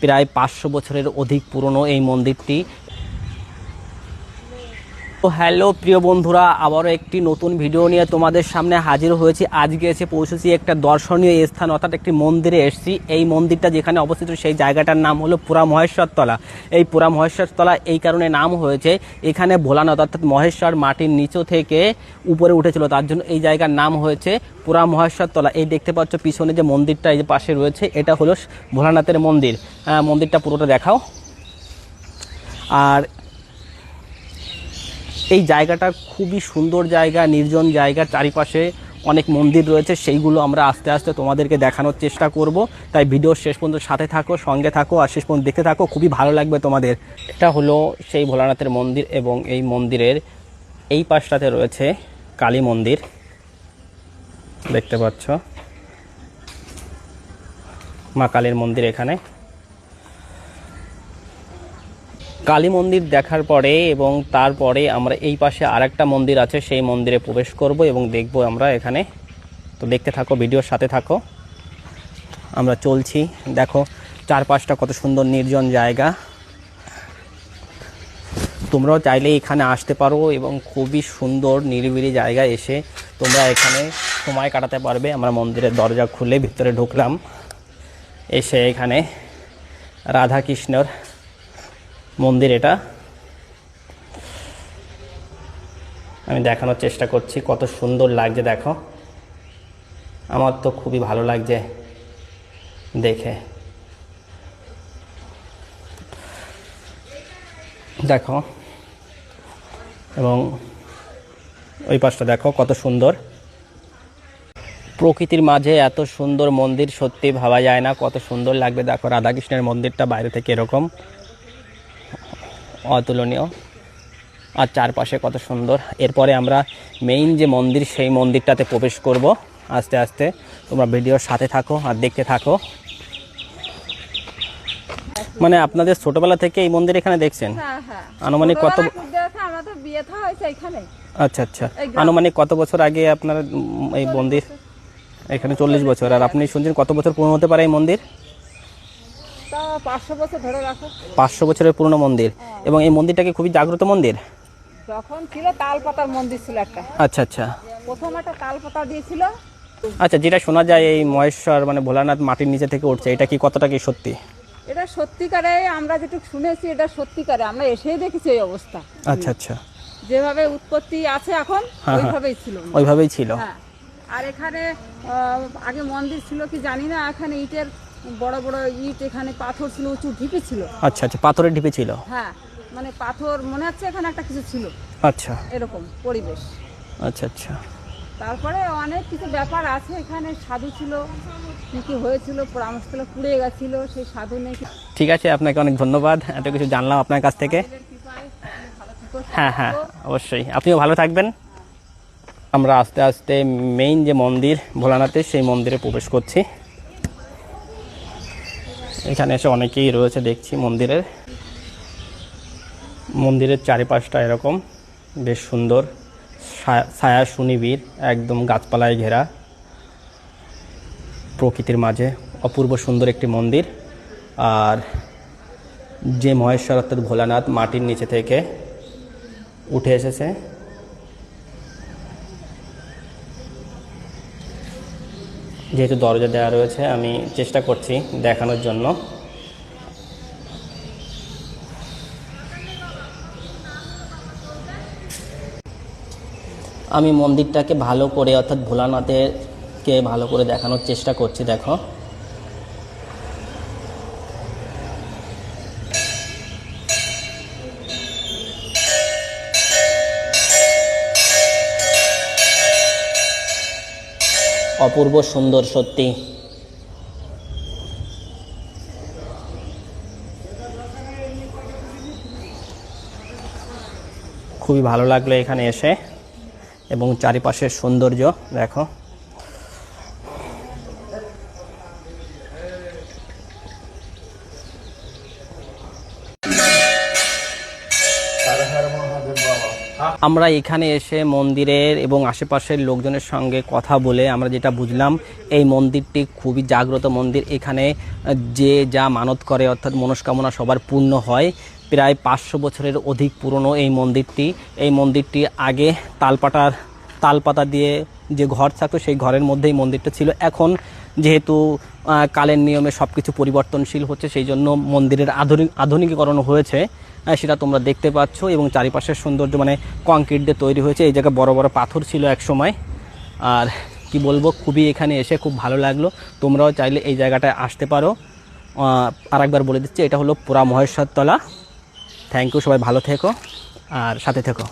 প্রায় 500 বছরের অধিক পুরনো এই মন্দিরটি। তো হ্যালো প্রিয় বন্ধুরা, আবারও একটি নতুন ভিডিও নিয়ে তোমাদের সামনে হাজির হয়েছি। আজকে এসে পৌঁছেছি একটা দর্শনীয় স্থান, অর্থাৎ একটি মন্দিরে এসেছি। এই মন্দিরটা যেখানে অবস্থিত সেই জায়গাটার নাম হলো পুরা মহেশ্বরতলা। এই পুরা মহেশ্বরতলা এই কারণে নাম হয়েছে, এখানে ভোলানাথ অর্থাৎ মহেশ্বর মাটির নিচু থেকে উপরে উঠেছিল, তার জন্য এই জায়গার নাম হয়েছে পুরা মহেশ্বরতলা। এই দেখতে পাচ্ছ পিছনে যে মন্দিরটা এই যে পাশে রয়েছে, এটা হলো ভোলানাথের মন্দির। মন্দিরটা পুরোটা দেখাও। আর এই জায়গাটা খুবই সুন্দর জায়গা, নির্জন জায়গা, চারিপাশে অনেক মন্দির রয়েছে, সেইগুলো আমরা আস্তে আস্তে তোমাদেরকে দেখানোর চেষ্টা করব। তাই ভিডিও শেষ পর্যন্ত সাথে থাকো, সঙ্গে থাকো আর শেষ পর্যন্ত দেখতে থাকো, খুবই ভালো লাগবে তোমাদের। এটা হলো সেই ভোলানাথের মন্দির এবং এই মন্দিরের এই পাশটাতে রয়েছে কালী মন্দির, দেখতে পাচ্ছ মা কালীর মন্দির। এখানে কালী মন্দির দেখার পরে এবং তারপরে আমরা এই পাশে আরেকটা মন্দির আছে, সেই মন্দিরে প্রবেশ করব এবং দেখব আমরা এখানে। তো দেখতে থাকো, ভিডিওর সাথে থাকো। আমরা চলছি, দেখো চারপাশটা কত সুন্দর নির্জন জায়গা। তোমরাও চাইলে এখানে আসতে পারো এবং খুবই সুন্দর নিরিবিলি জায়গায় এসে তোমরা এখানে সময় কাটাতে পারবে। আমরা মন্দিরের দরজা খুলে ভিতরে ঢুকলাম, এসে এখানে রাধা কৃষ্ণর মন্দির। এটা আমি দেখানোর চেষ্টা করছি, কত সুন্দর লাগছে দেখো। আমার তো খুবই ভালো লাগছে দেখে। দেখো এবং ওই পাশটা দেখো কত সুন্দর। প্রকৃতির মাঝে এত সুন্দর মন্দির সত্যি ভাবা যায় না, কত সুন্দর লাগবে। দেখো রাধাকৃষ্ণের মন্দিরটা বাইরে থেকে এরকম অতুলনীয়, আর চারপাশে কত সুন্দর। এরপরে আমরা মেইন যে মন্দির সেই মন্দিরটাতে প্রবেশ করব আস্তে আস্তে। তোমরা ভিডিওর সাথে থাকো আর দেখতে থাকো। মানে আপনাদের ছোটবেলা থেকে এই মন্দির এখানে দেখছেন? আনুমানিক কত? আচ্ছা আচ্ছা, আনুমানিক কত বছর আগে আপনার এই মন্দির? এখানে 40 বছর। আর আপনি শুনছেন কত বছর পুরনো হতে পারে এই মন্দির? 500 বছর ধরে রাখো। 500 বছরের পুরনো মন্দির। এবং এই মন্দিরটা কি খুবই জাগ্রত মন্দির? যখন ছিল তালপাতার মন্দির ছিল একটা। আচ্ছা আচ্ছা, প্রথম একটা তালপাতা দিয়েছিল। আচ্ছা, যেটা শোনা যায় এই মহেশ্বর মানে ভোলানাথ মাটির নিচে থেকে উঠছে, এটা কি কতটা কি সত্যি? এটা সত্যিকারে আমরা যেটুকু শুনেছি, এটা সত্যিকারে আমরা এসেই দেখেছি এই অবস্থা। আচ্ছা আচ্ছা, যেভাবে উৎপত্তি আছে এখন ওইভাবেই ছিল। ওইভাবেই ছিল। হ্যাঁ, আর এখানে আগে মন্দির ছিল কি জানি না, এখানে ইটের বড় বড় ইট, এখানে পাথর ছিল, উঁচু ঢিপি ছিল। আচ্ছা আচ্ছা, পাথরের ঢিপি ছিল। হ্যাঁ, মানে পাথর মনে হচ্ছে এখানে একটা কিছু ছিল। আচ্ছা, এরকম পরিবেশ। আচ্ছা আচ্ছা। তারপরে অনেক কিছু ব্যাপার আছে, এখানে সাধু ছিল, কি কি হয়েছিল, পরামর্শতলা পুড়ে গেছিল, সেই সাধু নেই। ঠিক আছে, আপনাকে অনেক ধন্যবাদ, এত কিছু জানলাম আপনার কাছ থেকে। হ্যাঁ হ্যাঁ, অবশ্যই, আপনিও ভালো থাকবেন। আমরা আস্তে আস্তে মেইন যে মন্দির ভোলানাথের সেই মন্দিরে প্রবেশ করছি। এখানে এসে অনেকেই রয়েছে দেখছি মন্দিরের চারিপাশটা এরকম বেশ সুন্দর, ছায়া সুনিবিড়, একদম গাছপালায় ঘেরা, প্রকৃতির মাঝে অপূর্ব সুন্দর একটি মন্দির। আর যে মহেশ্বর অর্থাৎ ভোলানাথ মাটির নিচে থেকে উঠে এসেছে, যেহেতু দরজা দেওয়া রয়েছে আমি চেষ্টা করছি দেখানোর জন্য। আমি মন্দিরটাকে ভালো করে অর্থাৎ ভোলানাথেরকে ভালো করে দেখানোর চেষ্টা করছি। দেখো অপূর্ব সুন্দর সত্যি। খুবই ভালো লাগলো এখানে এসে এবং চারিপাশের সৌন্দর্য দেখো। আমরা এখানে এসে মন্দিরের এবং আশেপাশের লোকজনের সঙ্গে কথা বলে আমরা যেটা বুঝলাম, এই মন্দিরটি খুবই জাগ্রত মন্দির। এখানে যে যা মানত করে অর্থাৎ মনস্কামনা সবার পূর্ণ হয়। প্রায় 500 বছরের অধিক পুরনো এই মন্দিরটি। এই মন্দিরটি আগে তালপাতা দিয়ে যে ঘর থাকতো সেই ঘরের মধ্যেই মন্দিরটা ছিল। এখন যেহেতু কালের নিয়মে সব কিছু পরিবর্তনশীল হচ্ছে, সেই জন্য মন্দিরের আধুনিকীকরণ হয়েছে, সেটা তোমরা দেখতে পাচ্ছ। এবং চারিপাশের সৌন্দর্য মানে কংক্রিট দিয়ে তৈরি হয়েছে। এই জায়গায় বড় বড় পাথর ছিল এক সময়। আর কি বলবো, খুবই এখানে এসে খুব ভালো লাগলো। তোমরাও চাইলে এই জায়গাটায় আসতে পারো। আরেকবার বলে দিচ্ছি, এটা হলো পুরা মহেশ্বরতলা। থ্যাংক ইউ, সবাই ভালো থেকো আর সাথে থেকো।